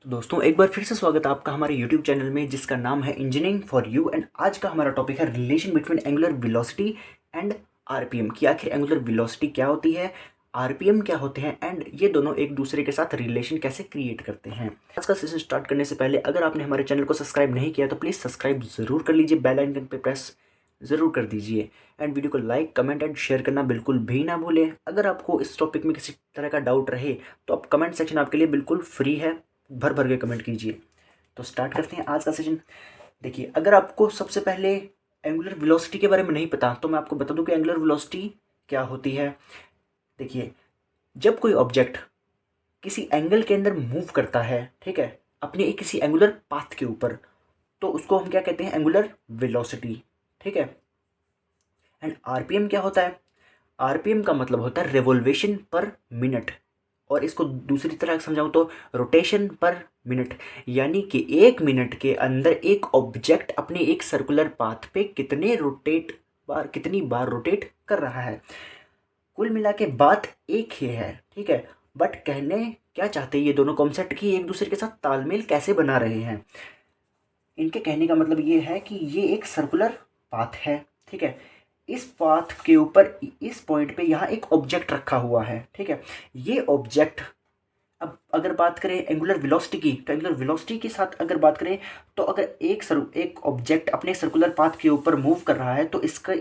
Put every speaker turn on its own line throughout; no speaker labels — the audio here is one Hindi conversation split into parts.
तो दोस्तों एक बार फिर से स्वागत है आपका हमारे YouTube चैनल में जिसका नाम है इंजीनियरिंग फॉर यू। एंड आज का हमारा टॉपिक है relation between angular velocity and RPM. कि आखिर एंगुलर वेलोसिटी क्या होती है, आरपीएम क्या होते हैं एंड ये दोनों एक दूसरे के साथ रिलेशन कैसे क्रिएट करते हैं। आज का सेशन स्टार्ट करने से पहले अगर आपने हमारे चैनल को सब्सक्राइब नहीं किया तो प्लीज़ सब्सक्राइब ज़रूर कर लीजिए, बेल आइकन पे प्रेस ज़रूर कर दीजिए एंड वीडियो को लाइक कमेंट एंड शेयर करना बिल्कुल भी ना भूलें। अगर आपको इस टॉपिक में किसी तरह का डाउट रहे तो आप कमेंट सेक्शन आपके लिए बिल्कुल फ्री है, भर भर के कमेंट कीजिए। तो स्टार्ट करते हैं आज का सेशन। देखिए, अगर आपको सबसे पहले एंगुलर वेलोसिटी के बारे में नहीं पता तो मैं आपको बता दूं कि एंगुलर वेलोसिटी क्या होती है। देखिए, जब कोई ऑब्जेक्ट किसी एंगल के अंदर मूव करता है, ठीक है, अपने एक किसी एंगुलर पाथ के ऊपर, तो उसको हम क्या कहते हैं, एंगुलर वेलोसिटी। ठीक है। एंड आरपीएम क्या होता है? आरपीएम का मतलब होता है रिवोल्वेशन पर मिनट, और इसको दूसरी तरह समझाऊं तो रोटेशन पर मिनट। यानी कि एक मिनट के अंदर एक ऑब्जेक्ट अपने एक सर्कुलर पाथ पे कितनी बार रोटेट कर रहा है। कुल मिला के बात एक ही है, ठीक है, बट कहने क्या चाहते हैं ये दोनों कॉन्सेप्ट की एक दूसरे के साथ तालमेल कैसे बना रहे हैं। इनके कहने का मतलब ये है कि ये एक सर्कुलर पाथ है, ठीक है, इस पाथ के ऊपर इस पॉइंट पे यहाँ एक ऑब्जेक्ट रखा हुआ है, ठीक है। ये ऑब्जेक्ट, अब अगर बात करें एंगुलर वेलोसिटी की, तो एंगुलर वेलोसिटी के साथ अगर बात करें तो अगर एक ऑब्जेक्ट अपने सर्कुलर पाथ के ऊपर मूव कर रहा है तो इसका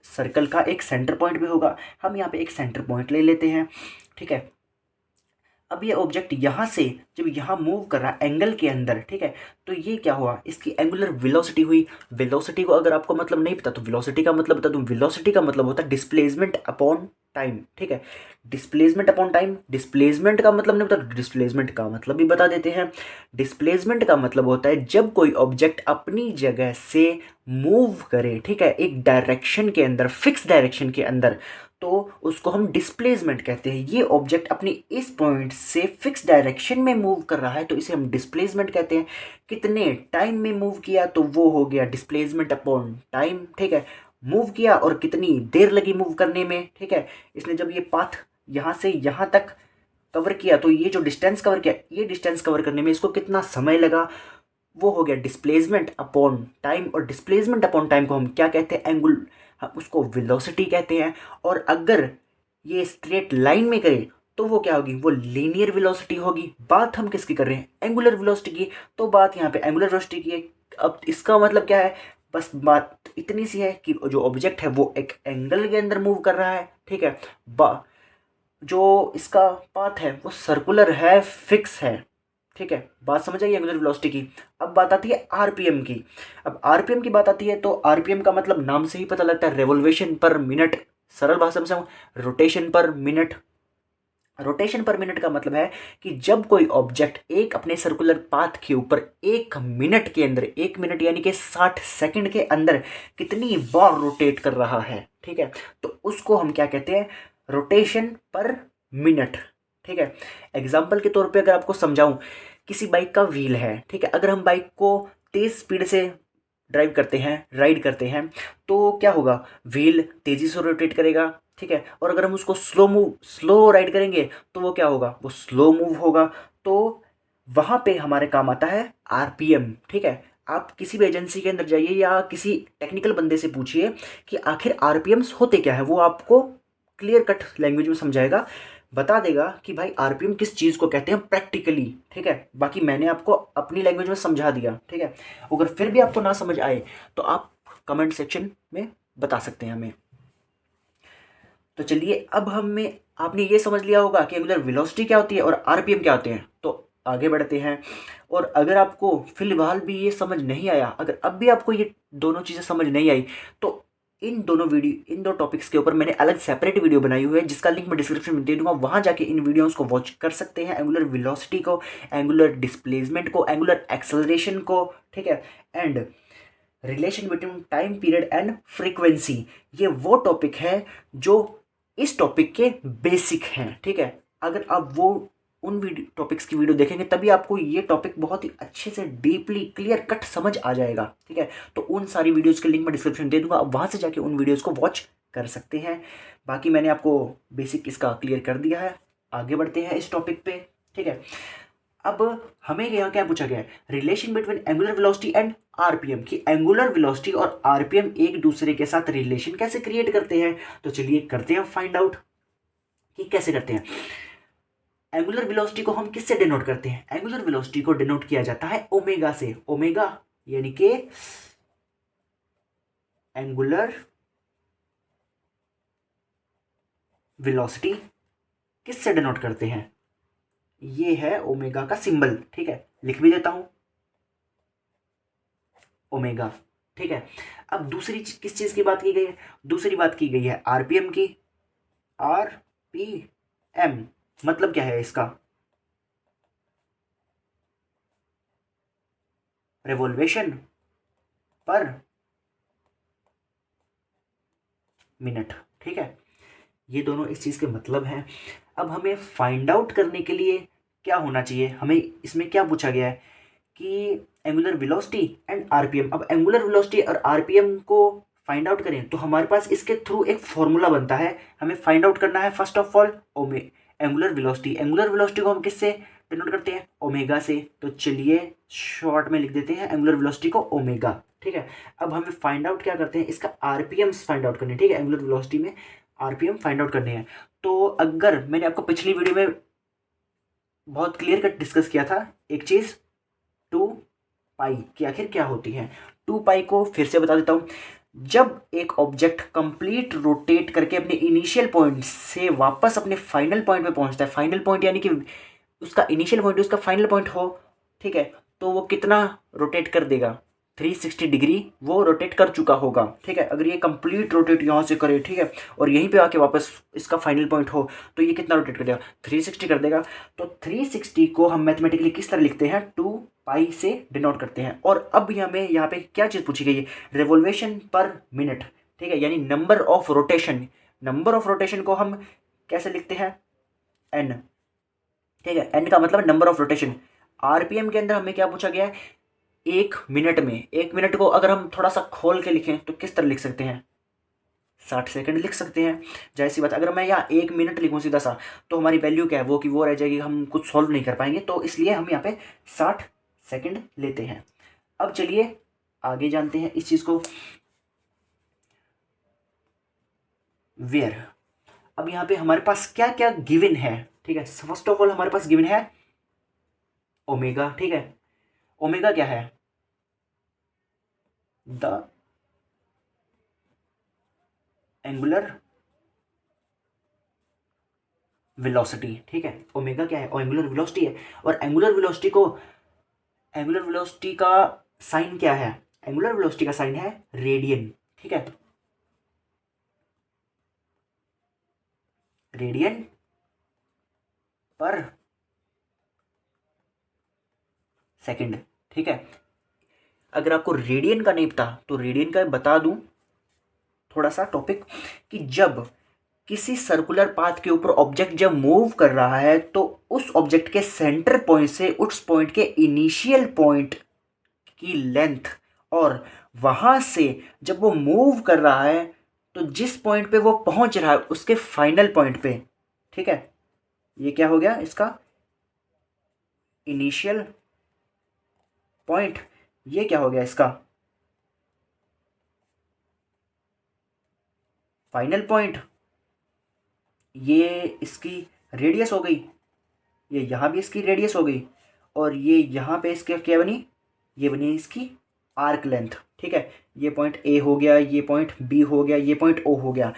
सर्कल का एक सेंटर पॉइंट भी होगा। हम यहाँ पे एक सेंटर पॉइंट ले लेते हैं, ठीक है। अब ये ऑब्जेक्ट यहाँ से जब यहाँ मूव कर रहा है एंगल के अंदर, ठीक है, तो ये क्या हुआ, इसकी एंगुलर वेलोसिटी हुई। वेलोसिटी को अगर आपको मतलब नहीं पता तो वेलोसिटी का मतलब बता दूं। वेलोसिटी का मतलब होता है डिस्प्लेसमेंट अपॉन टाइम, ठीक है। डिस्प्लेसमेंट अपॉन टाइम, डिस्प्लेसमेंट का मतलब नहीं पता, डिस्प्लेसमेंट का मतलब भी बता देते हैं। डिस्प्लेसमेंट का मतलब होता है जब कोई ऑब्जेक्ट अपनी जगह से मूव करे, ठीक है, एक डायरेक्शन के अंदर, फिक्स डायरेक्शन के अंदर, तो उसको हम डिस्प्लेसमेंट कहते हैं। ये ऑब्जेक्ट अपनी इस पॉइंट से फिक्स डायरेक्शन में मूव कर रहा है तो इसे हम डिस्प्लेसमेंट कहते हैं। कितने टाइम में मूव किया तो वो हो गया डिस्प्लेसमेंट अपॉन टाइम, ठीक है। मूव किया और कितनी देर लगी मूव करने में, ठीक है। इसने जब ये पाथ यहाँ से यहाँ तक कवर किया तो ये जो डिस्टेंस कवर किया, ये डिस्टेंस कवर करने में इसको कितना समय लगा, वो हो गया डिस्प्लेसमेंट अपॉन टाइम। और डिस्प्लेसमेंट अपॉन टाइम को हम क्या कहते हैं, हम उसको वेलोसिटी कहते हैं। और अगर ये स्ट्रेट लाइन में करें तो वो क्या होगी, वो लीनियर वेलोसिटी होगी। बात हम किसकी कर रहे हैं, एंगुलर वेलोसिटी की, तो बात यहाँ पे एंगुलर वेलोसिटी की है। अब इसका मतलब क्या है, बस बात इतनी सी है कि जो ऑब्जेक्ट है वो एक एंगल के अंदर मूव कर रहा है, ठीक है। जो इसका पाथ है वो सर्कुलर है, फिक्स है, ठीक है। बात समझ आई एंगुलर वेलोसिटी की। अब बात आती है आरपीएम की। अब आरपीएम की बात आती है तो आरपीएम का मतलब नाम से ही पता लगता है, रेवोल्यूशन पर मिनट। सरल भाषा में रोटेशन पर मिनट। रोटेशन पर मिनट का मतलब है कि जब कोई ऑब्जेक्ट एक अपने सर्कुलर पाथ के ऊपर एक मिनट के अंदर, एक मिनट यानी कि 60 सेकंड के अंदर कितनी बार रोटेट कर रहा है, ठीक है, तो उसको हम क्या कहते हैं, रोटेशन पर मिनट, ठीक है। एग्जाम्पल के तौर पे अगर आपको समझाऊं, किसी बाइक का व्हील है, ठीक है, अगर हम बाइक को तेज स्पीड से ड्राइव करते हैं, राइड करते हैं, तो क्या होगा, व्हील तेजी से रोटेट करेगा, ठीक है। और अगर हम उसको स्लो राइड करेंगे तो वो क्या होगा, वो स्लो मूव होगा। तो वहाँ पे हमारे काम आता है आरपीएम, ठीक है। आप किसी भी एजेंसी के अंदर जाइए या किसी टेक्निकल बंदे से पूछिए कि आखिर आरपीएम्स होते क्या है, वो आपको क्लियर कट लैंग्वेज में समझाएगा, बता देगा कि भाई आरपीएम किस चीज़ को कहते हैं प्रैक्टिकली, ठीक है। बाकी मैंने आपको अपनी लैंग्वेज में समझा दिया, ठीक है। अगर फिर भी आपको ना समझ आए तो आप कमेंट सेक्शन में बता सकते हैं हमें। तो चलिए, अब हमें आपने ये समझ लिया होगा कि एंगुलर वेलोसिटी क्या होती है और आरपीएम क्या होते हैं, तो आगे बढ़ते हैं। और अगर आपको फिलहाल भी ये समझ नहीं आया, अगर अब भी आपको ये दोनों चीज़ें समझ नहीं आई, तो इन दो टॉपिक्स के ऊपर मैंने अलग सेपरेट वीडियो बनाई हुई है जिसका लिंक मैं डिस्क्रिप्शन में दे दूंगा। वहां जाके इन वीडियोस को वॉच कर सकते हैं, एंगुलर वेलोसिटी को, एंगुलर डिस्प्लेसमेंट को, एंगुलर एक्सेलरेशन को, ठीक है, and relation between time period and frequency. ये वो टॉपिक है जो इस टॉपिक के बेसिक हैं, ठीक है। अगर आप वो उन वीडियो टॉपिक्स की वीडियो देखेंगे तभी आपको ये टॉपिक बहुत ही अच्छे से डीपली क्लियर कट समझ आ जाएगा, ठीक है। तो उन सारी वीडियोस के लिंक मैं डिस्क्रिप्शन दे दूंगा, आप वहाँ से जाके उन वीडियोस को वॉच कर सकते हैं। बाकी मैंने आपको बेसिक इसका क्लियर कर दिया है। आगे बढ़ते हैं इस टॉपिक पे, ठीक है। अब हमें यहाँ क्या पूछा गया है, relation between angular velocity and RPM, कि एंगुलर वेलोसिटी और आरपीएम एक दूसरे के साथ रिलेशन कैसे क्रिएट करते हैं। तो चलिए करते हैं फाइंड आउट कि कैसे करते हैं। एंगुलर वेलोसिटी को हम किससे डिनोट करते हैं, एंगुलर वेलोसिटी को डिनोट किया जाता है ओमेगा से। ओमेगा यानी कि एंगुलर वेलोसिटी किससे डिनोट करते हैं, ये है ओमेगा का सिंबल, ठीक है, लिख भी देता हूं ओमेगा, ठीक है। अब दूसरी किस चीज की बात की गई है, दूसरी बात की गई है आरपीएम की। आरपीएम मतलब क्या है इसका, रेवोल्वेशन पर मिनट, ठीक है। ये दोनों इस चीज़ के मतलब हैं। अब हमें फाइंड आउट करने के लिए क्या होना चाहिए, हमें इसमें क्या पूछा गया है कि एंगुलर वेलोसिटी एंड आरपीएम। अब एंगुलर वेलोसिटी और आरपीएम को फाइंड आउट करें तो हमारे पास इसके थ्रू एक फॉर्मूला बनता है। हमें फाइंड आउट करना है first of all angular velocity. Angular velocity को हम किससे डिनोट करते हैं, ओमेगा से। तो चलिए शॉर्ट में लिख देते हैं एंगुलर वेलोसिटी को ओमेगा, ठीक है। अब हमें फाइंड आउट क्या करते हैं, इसका आरपीएम फाइंड आउट करने, ठीक है। एंगुलर वेलोसिटी में आरपीएम फाइंड आउट करने हैं। तो अगर मैंने आपको पिछली वीडियो में बहुत क्लियर कट डिस्कस किया था एक चीज़, 2 पाई की आखिर क्या होती है। 2 पाई को फिर से बता देता हूँ। जब एक ऑब्जेक्ट कंप्लीट रोटेट करके अपने इनिशियल पॉइंट से वापस अपने फाइनल पॉइंट पे पहुंचता है, फाइनल पॉइंट यानी कि उसका इनिशियल पॉइंट उसका फाइनल पॉइंट हो, ठीक है, तो वो कितना रोटेट कर देगा, 360 डिग्री वो रोटेट कर चुका होगा, ठीक है। अगर ये कंप्लीट रोटेट यहाँ से करे, ठीक है, और यहीं पे आके वापस इसका फाइनल पॉइंट हो, तो ये कितना रोटेट कर देगा, 360 कर देगा। तो 360 को हम मैथमेटिकली किस तरह लिखते हैं, 2 पाई से डिनोट करते हैं। और अब हमें यहाँ पे क्या चीज़ पूछी गई है, रेवोल्यूशन पर मिनट, ठीक है, यानी number of rotation. Number of rotation को हम कैसे लिखते हैं, एन, ठीक है। एन का मतलब नंबर ऑफ रोटेशन। आरपीएम के अंदर हमें क्या पूछा गया है, 1 मिनट में, 1 मिनट को अगर हम थोड़ा सा खोल के लिखें तो किस तरह लिख सकते हैं, 60 सेकंड लिख सकते हैं। जैसी बात, अगर मैं यहाँ 1 मिनट लिखूँ सीधा सा, तो हमारी वैल्यू क्या है, वो कि वो रह जाएगी, हम कुछ सॉल्व नहीं कर पाएंगे। तो इसलिए हम यहाँ पे 60 सेकंड लेते हैं। अब चलिए आगे जानते हैं इस चीज़ को। वेयर, अब यहाँ पे हमारे पास क्या क्या गिवन है, ठीक है। फर्स्ट ऑफ ऑल हमारे पास गिवन है ओमेगा, ठीक है। ओमेगा क्या है, द एंगुलर वेलोसिटी, ठीक है। ओमेगा क्या है, एंगुलर वेलोसिटी है। और एंगुलर वेलोसिटी को, एंगुलर वेलोसिटी का साइन क्या है, एंगुलर वेलोसिटी का साइन है रेडियन, ठीक है, रेडियन पर सेकंड, ठीक है। अगर आपको रेडियन का नहीं पता तो रेडियन का बता दूं थोड़ा सा टॉपिक, कि जब किसी सर्कुलर पाथ के ऊपर ऑब्जेक्ट जब मूव कर रहा है तो उस ऑब्जेक्ट के सेंटर पॉइंट से उस पॉइंट के इनिशियल पॉइंट की लेंथ, और वहां से जब वो मूव कर रहा है तो जिस पॉइंट पे वो पहुंच रहा है उसके फाइनल पॉइंट पे, ठीक है, ये क्या हो गया इसका इनिशियल पॉइंट, ये क्या हो गया इसका फाइनल पॉइंट, ये इसकी रेडियस हो गई, ये यहाँ भी इसकी रेडियस हो गई, और ये यहाँ पे इसके क्या बनी, ये बनी इसकी आर्क लेंथ, ठीक है। ये पॉइंट ए हो गया, ये पॉइंट बी हो गया, ये पॉइंट ओ हो गया।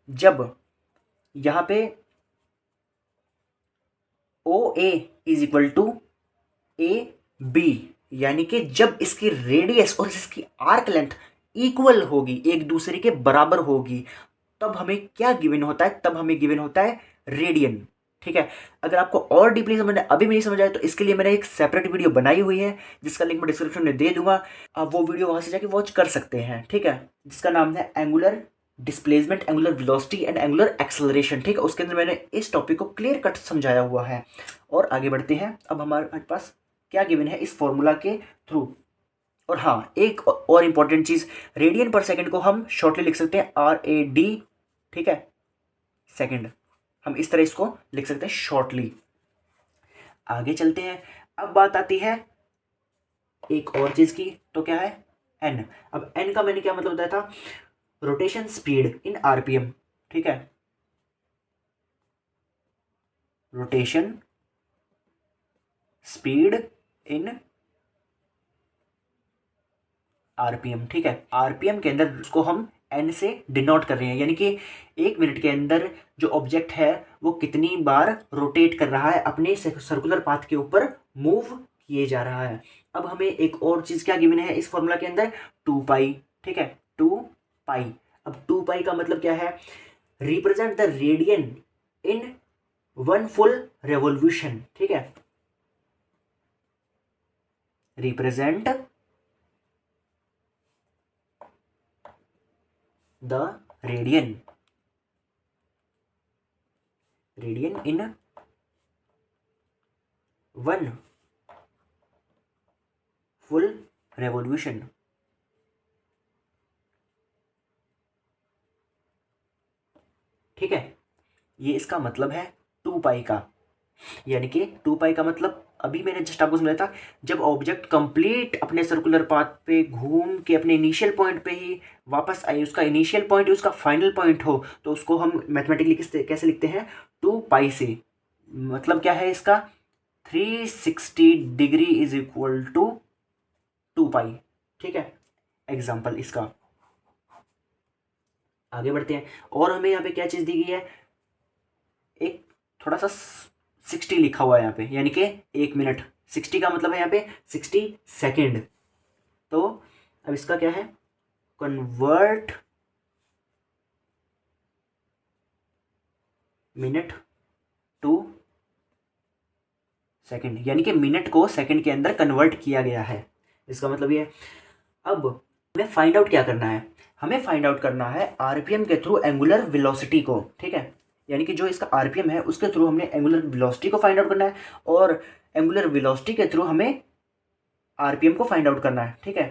जब यहाँ पे O A is equal to A B, यानी कि जब इसकी रेडियस और इसकी आर्क लेंथ इक्वल होगी, एक दूसरे के बराबर होगी, तब हमें क्या गिवन होता है, तब हमें गिवन होता है रेडियन, ठीक है। अगर आपको और डीपली समझना है, अभी भी नहीं समझ आया, तो इसके लिए मैंने एक सेपरेट वीडियो बनाई हुई है जिसका लिंक मैं डिस्क्रिप्शन में दे दूंगा, आप वो वीडियो वहां से जाके वॉच कर सकते हैं, ठीक है, जिसका नाम है angular displacement, angular velocity and angular acceleration, ठीक है। उसके अंदर मैंने इस टॉपिक को क्लियर कट समझाया हुआ है। और आगे बढ़ते हैं। अब हमारे पास क्या गिवन है इस फॉर्मूला के थ्रू। और हाँ, एक और इंपॉर्टेंट चीज, रेडियन पर सेकंड को हम शॉर्टली लिख सकते हैं RAD, ठीक है, सेकंड, हम इस तरह इसको लिख सकते हैं शॉर्टली। आगे चलते हैं। अब बात आती है एक और चीज की, तो क्या है एन। अब एन का मैंने क्या मतलब बताया था, रोटेशन स्पीड इन आरपीएम, ठीक है, रोटेशन स्पीड इन आरपीएम, ठीक है। आरपीएम के अंदर उसको हम एन से डिनोट कर रहे हैं, यानी कि 1 मिनट के अंदर जो ऑब्जेक्ट है वो कितनी बार रोटेट कर रहा है, अपने सर्कुलर पाथ के ऊपर मूव किए जा रहा है। अब हमें एक और चीज़ क्या गिवन है इस फॉर्मूला के अंदर, 2 पाई, ठीक है, 2 पाई। अब 2 पाई का मतलब क्या है, represent the radian in 1 full revolution, ठीक है, represent the radian in 1 full revolution, ठीक है। ये इसका मतलब है 2 पाई का, यानी कि 2 पाई का मतलब अभी मैंने जस्ट आपको समझाया था, जब ऑब्जेक्ट कंप्लीट अपने सर्कुलर पाथ पे घूम के अपने इनिशियल पॉइंट पे ही वापस आए, उसका इनिशियल पॉइंट उसका फाइनल पॉइंट हो, तो उसको हम मैथमेटिकली कैसे लिखते हैं, 2 पाई से। मतलब क्या है इसका, 360 डिग्री इज इक्वल टू 2 पाई, ठीक है। एग्जाम्पल इसका, आगे बढ़ते हैं। और हमें यहाँ पे क्या चीज़ दी गई है, एक थोड़ा सा 60 लिखा हुआ है यहाँ पे, यानी कि 1 मिनट, 60 का मतलब है यहाँ पे 60 सेकेंड। तो अब इसका क्या है, कन्वर्ट मिनट टू सेकेंड, यानी कि मिनट को सेकेंड के अंदर कन्वर्ट किया गया है, इसका मतलब ये। अब हमें फाइंड आउट क्या करना है, हमें फाइंड आउट करना है आरपीएम के थ्रू एंगुलर वेलोसिटी को, ठीक है, यानी कि जो इसका आरपीएम है उसके थ्रू हमने एंगुलर वेलोसिटी को फाइंड आउट करना है, और एंगुलर वेलोसिटी के थ्रू हमें आरपीएम को फाइंड आउट करना है, ठीक है।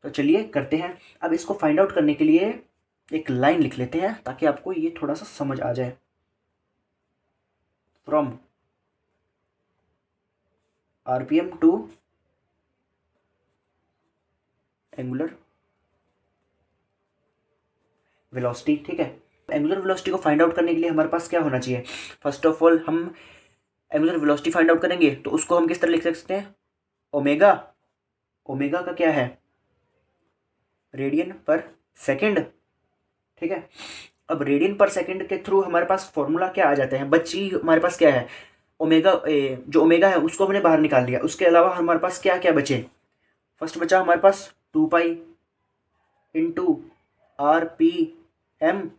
तो चलिए करते हैं। अब इसको फाइंड आउट करने के लिए एक लाइन लिख लेते हैं ताकि आपको ये थोड़ा सा समझ आ जाए। From RPM to angular velocity, ठीक है। एंगुलर वेलोसिटी को फाइंड आउट करने के लिए हमारे पास क्या होना चाहिए, फर्स्ट ऑफ ऑल हम एंगुलर वेलोसिटी फाइंड आउट करेंगे तो उसको हम किस तरह लिख सकते हैं, ओमेगा, ओमेगा का क्या है, रेडियन पर सेकेंड, ठीक है। अब रेडियन पर सेकेंड के थ्रू हमारे पास फॉर्मूला क्या आ जाते हैं, बच्ची हमारे पास क्या है, ओमेगा, जो ओमेगा है उसको हमने बाहर निकाल लिया, उसके अलावा हमारे पास क्या क्या बचे, फर्स्ट बचा हमारे पास 2 pi into R P M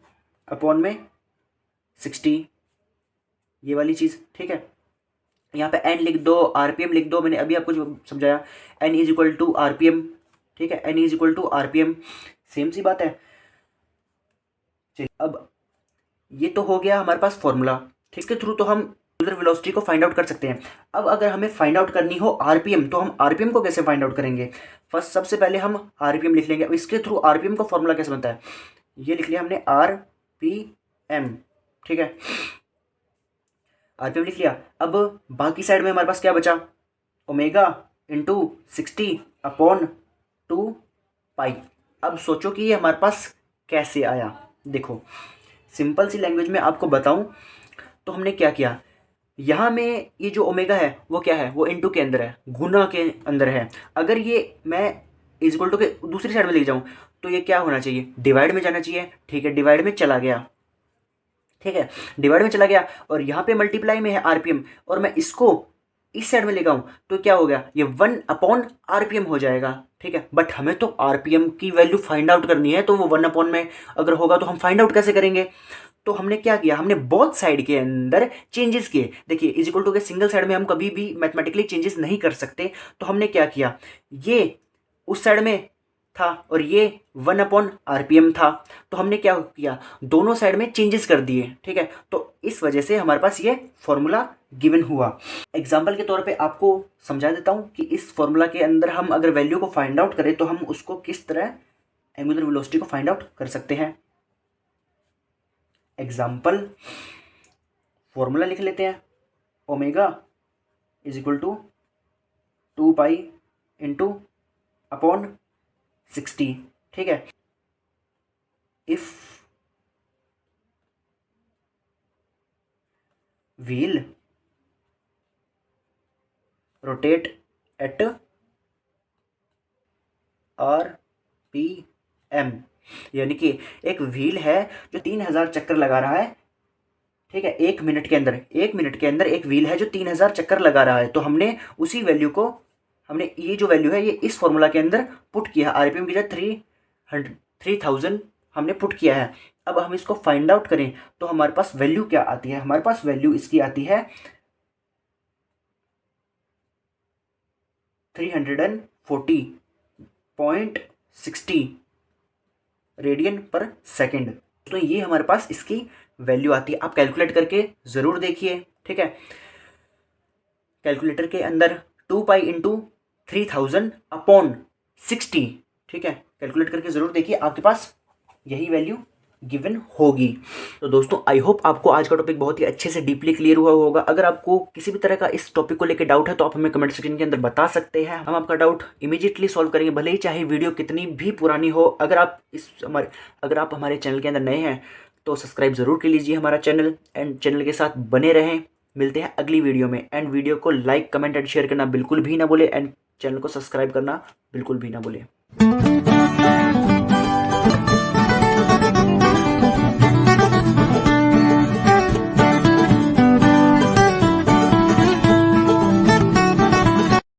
upon में 60, ये वाली चीज़, ठीक है। यहाँ पे एन लिख दो, आरपीएम लिख दो, मैंने अभी आपको जो समझाया, N is equal to RPM, ठीक है, N is equal to RPM, same सी बात है। चलिए अब ये तो हो गया हमारे पास फॉर्मूला, इसके थ्रू तो हम एंगुलर वेलोसिटी को फाइंड आउट कर सकते हैं। अब अगर हमें फाइंड आउट करनी हो आरपीएम, तो हम आरपीएम को कैसे फाइंड आउट करेंगे, फर्स्ट सबसे पहले हम आरपीएम लिख लेंगे। अब इसके थ्रू आरपीएम का फॉर्मूला कैसे बनता है, ये लिख लिया हमने आर पी एम, ठीक है, आरपीएम लिख लिया। अब बाकी साइड में हमारे पास क्या बचा, ओमेगा इंटू 60 अपॉन 2 पाई। अब सोचो कि ये हमारे पास कैसे आया, देखो सिंपल सी लैंग्वेज में आपको बताऊं तो हमने क्या किया, यहाँ में ये जो ओमेगा है वो क्या है, वो इनटू के अंदर है, गुना के अंदर है। अगर ये मैं इज इक्वल टू के दूसरी साइड में ले जाऊँ तो ये क्या होना चाहिए, डिवाइड में जाना चाहिए, ठीक है, डिवाइड में चला गया, ठीक है, डिवाइड में चला गया। और यहाँ पे मल्टीप्लाई में है आरपीएम, और मैं इसको इस साइड में लेगा हूँ तो क्या हो गया, ये 1/आरपीएम हो जाएगा, ठीक है। बट हमें तो आरपीएम की वैल्यू फाइंड आउट करनी है, तो वो 1 में अगर होगा तो हम फाइंड आउट कैसे करेंगे, तो हमने क्या किया, हमने बोथ साइड के अंदर चेंजेस किए। देखिए इज इक्वल टू के सिंगल साइड में हम कभी भी मैथमेटिकली चेंजेस नहीं कर सकते, तो हमने क्या किया, ये उस साइड में था और ये 1/आरपीएम था, तो हमने क्या किया, दोनों साइड में चेंजेस कर दिए, ठीक है। तो इस वजह से हमारे पास ये फॉर्मूला गिवन हुआ। एग्जाम्पल के तौर पे आपको समझा देता हूँ कि इस फॉर्मूला के अंदर हम अगर वैल्यू को फाइंड आउट करें तो हम उसको किस तरह एंगुलर वेलोसिटी को फाइंड आउट कर सकते हैं। एग्जाम्पल फॉर्मूला लिख लेते हैं, omega is equal to 2 pi into upon 60, ठीक है। If wheel rotate at RPM, यानी कि एक व्हील है जो 3000 चक्कर लगा रहा है, ठीक है, 1 मिनट के अंदर, 1 मिनट के अंदर एक व्हील है जो 3000 चक्कर लगा रहा है। तो हमने उसी वैल्यू को, हमने ये जो वैल्यू है ये इस फॉर्मूला के अंदर पुट किया है। RPM की जगह 3000 हमने पुट किया है। अब हम इसको फाइंड आउट करें तो हमारे पास वैल्यू क्या आती है? हमारे पास वैल्यू इसकी आती है 340.60 रेडियन पर सेकेंड। तो ये हमारे पास इसकी वैल्यू आती है। आप कैलकुलेट करके ज़रूर देखिए, ठीक है। कैलकुलेटर के अंदर 2 पाई इंटू 3000 अपॉन 60, ठीक है, कैलकुलेट करके ज़रूर देखिए, आपके पास यही वैल्यू गिवन होगी। तो दोस्तों आई होप आपको आज का टॉपिक बहुत ही अच्छे से डीपली क्लियर हुआ होगा। अगर आपको किसी भी तरह का इस टॉपिक को लेकर डाउट है तो आप हमें कमेंट सेक्शन के अंदर बता सकते हैं, हम आपका डाउट इमीडिएटली सॉल्व करेंगे, भले ही चाहे वीडियो कितनी भी पुरानी हो। अगर आप हमारे चैनल के अंदर नए हैं तो सब्सक्राइब ज़रूर कर लीजिए हमारा चैनल, एंड चैनल के साथ बने रहें। मिलते हैं अगली वीडियो में, एंड वीडियो को लाइक कमेंट एंड शेयर करना बिल्कुल भी ना भूले, एंड चैनल को सब्सक्राइब करना बिल्कुल भी ना भूले।